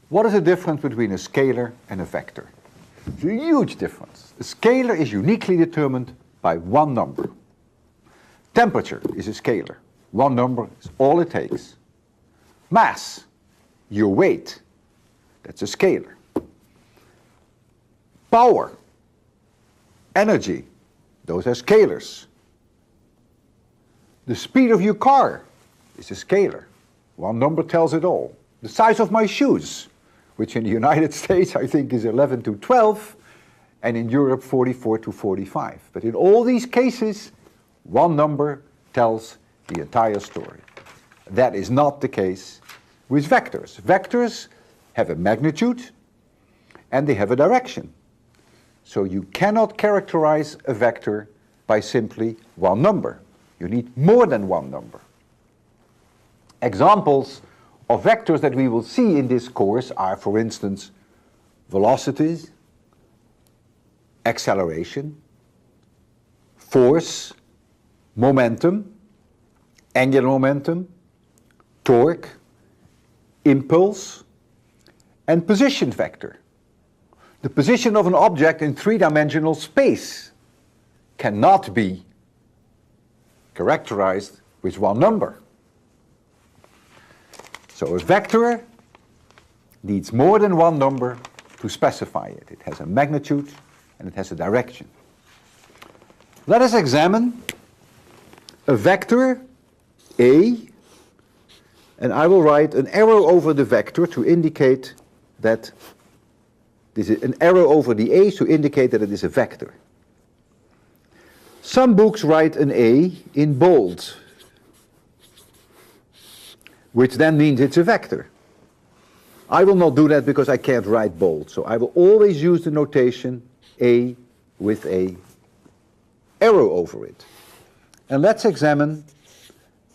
What is the difference between a scalar and a vector? It's a huge difference. A scalar is uniquely determined by one number. Temperature is a scalar. One number is all it takes. Mass, your weight, that's a scalar. Power, energy, those are scalars. The speed of your car is a scalar. One number tells it all. The size of my shoes, which in the United States I think is 11 to 12, and in Europe 44 to 45. But in all these cases, one number tells the entire story. That is not the case with vectors. Vectors have a magnitude and they have a direction. So you cannot characterize a vector by simply one number. You need more than one number. Examples of vectors that we will see in this course are, for instance, velocities, acceleration, force, momentum, angular momentum, torque, impulse, and position vector. The position of an object in three-dimensional space cannot be characterized with one number. So a vector needs more than one number to specify it. It has a magnitude and it has a direction. Let us examine a vector A, and I will write an arrow over the vector to indicate that this is an arrow over the A to indicate that it is a vector. Some books write an A in bold, which then means it's a vector. I will not do that because I can't write bold, so I will always use the notation A with a arrow over it. And let's examine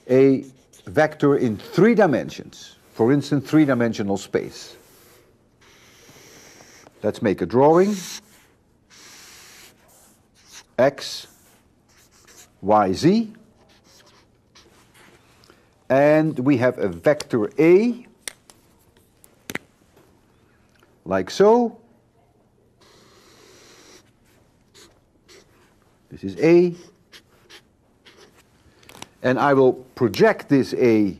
a vector in three dimensions, for instance, three-dimensional space. Let's make a drawing. X, Y, Z. And we have a vector A, like so. This is A. And I will project this A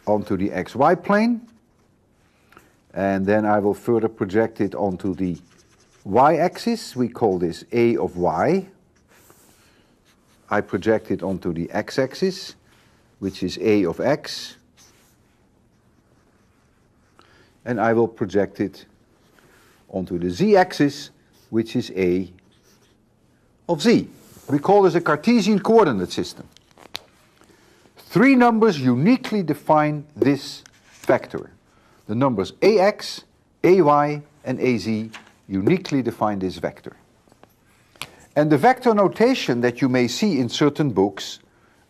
onto the XY plane. And then I will further project it onto the Y-axis. We call this A of Y. I project it onto the X-axis, which is A of X. And I will project it onto the Z-axis, which is A of Z. We call this a Cartesian coordinate system. Three numbers uniquely define this vector. The numbers AX, AY, and AZ uniquely define this vector. And the vector notation that you may see in certain books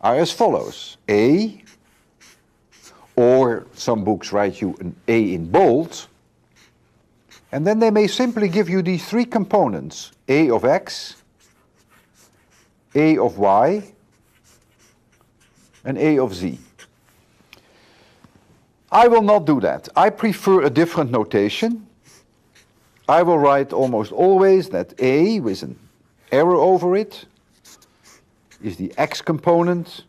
are as follows. A, or some books write you an A in bold, and then they may simply give you these three components, A of X, A of Y, and A of Z. I will not do that. I prefer a different notation. I will write almost always that A with an arrow over it is the X component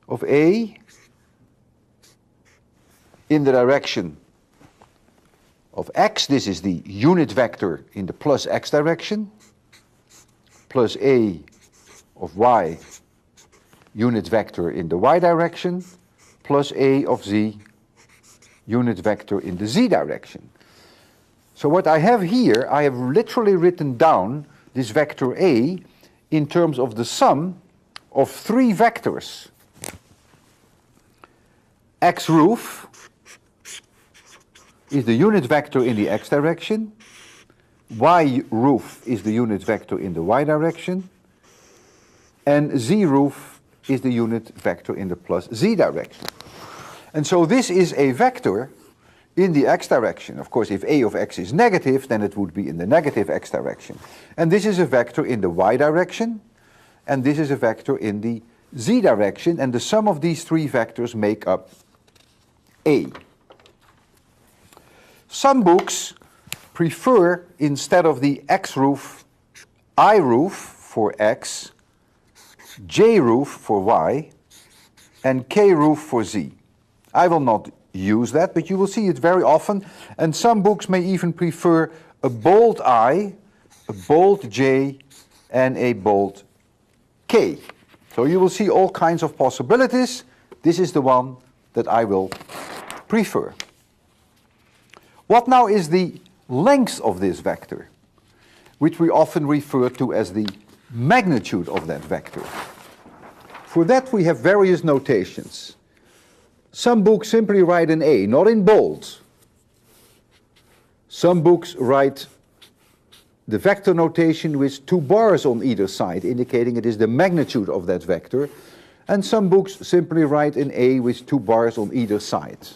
of A in the direction of X. This is the unit vector in the plus X direction, plus A of Y, unit vector in the Y direction, plus A of Z, unit vector in the Z direction. So what I have here, I have literally written down this vector A in terms of the sum of three vectors. X roof is the unit vector in the X direction, Y roof is the unit vector in the Y direction, and Z roof is the unit vector in the plus Z direction. And so this is a vector in the X direction. Of course, if A of X is negative, then it would be in the negative X direction. And this is a vector in the Y direction, and this is a vector in the Z direction, and the sum of these three vectors make up A. Some books prefer, instead of the X roof, I roof for X, J roof for Y, and K roof for Z. I will not use that, but you will see it very often, and some books may even prefer a bold I, a bold J, and a bold K. So you will see all kinds of possibilities. This is the one that I will prefer. What now is the length of this vector, which we often refer to as the magnitude of that vector? For that we have various notations. Some books simply write an A, not in bold. Some books write the vector notation with 2 bars on either side, indicating it is the magnitude of that vector. And some books simply write an A with 2 bars on either side.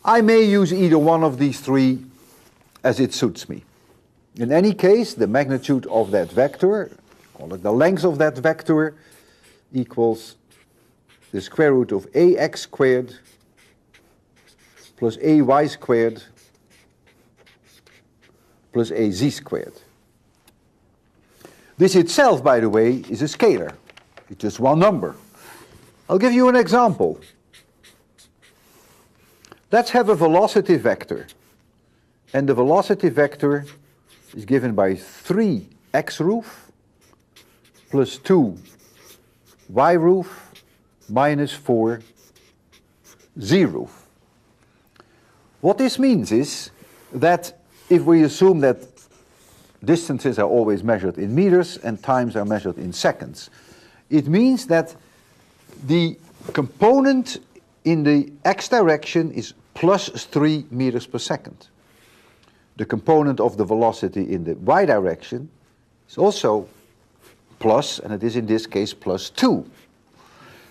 I may use either one of these 3 as it suits me. In any case, the magnitude of that vector, call it the length of that vector, equals the square root of ax squared plus ay squared plus az squared. This itself, by the way, is a scalar. It's just one number. I'll give you an example. Let's have a velocity vector. And the velocity vector is given by 3 x roof plus 2 y roof minus 4 z roof. What this means is that if we assume that distances are always measured in meters and times are measured in seconds, it means that the component in the x direction is plus 3 meters per second. The component of the velocity in the y direction is also plus, and it is in this case plus 2.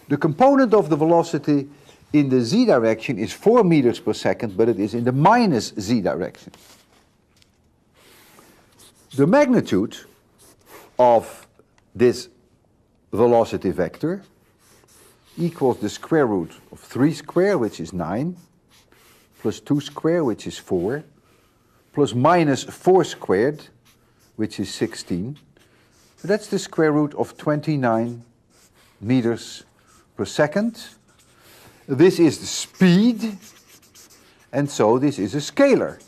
The component of the velocity in the z direction is 4 meters per second, but it is in the minus z direction. The magnitude of this velocity vector equals the square root of 3 squared, which is 9, plus 2 squared, which is 4, plus minus 4 squared, which is 16. So that's the square root of 29 meters per second. This is the speed, and so this is a scalar.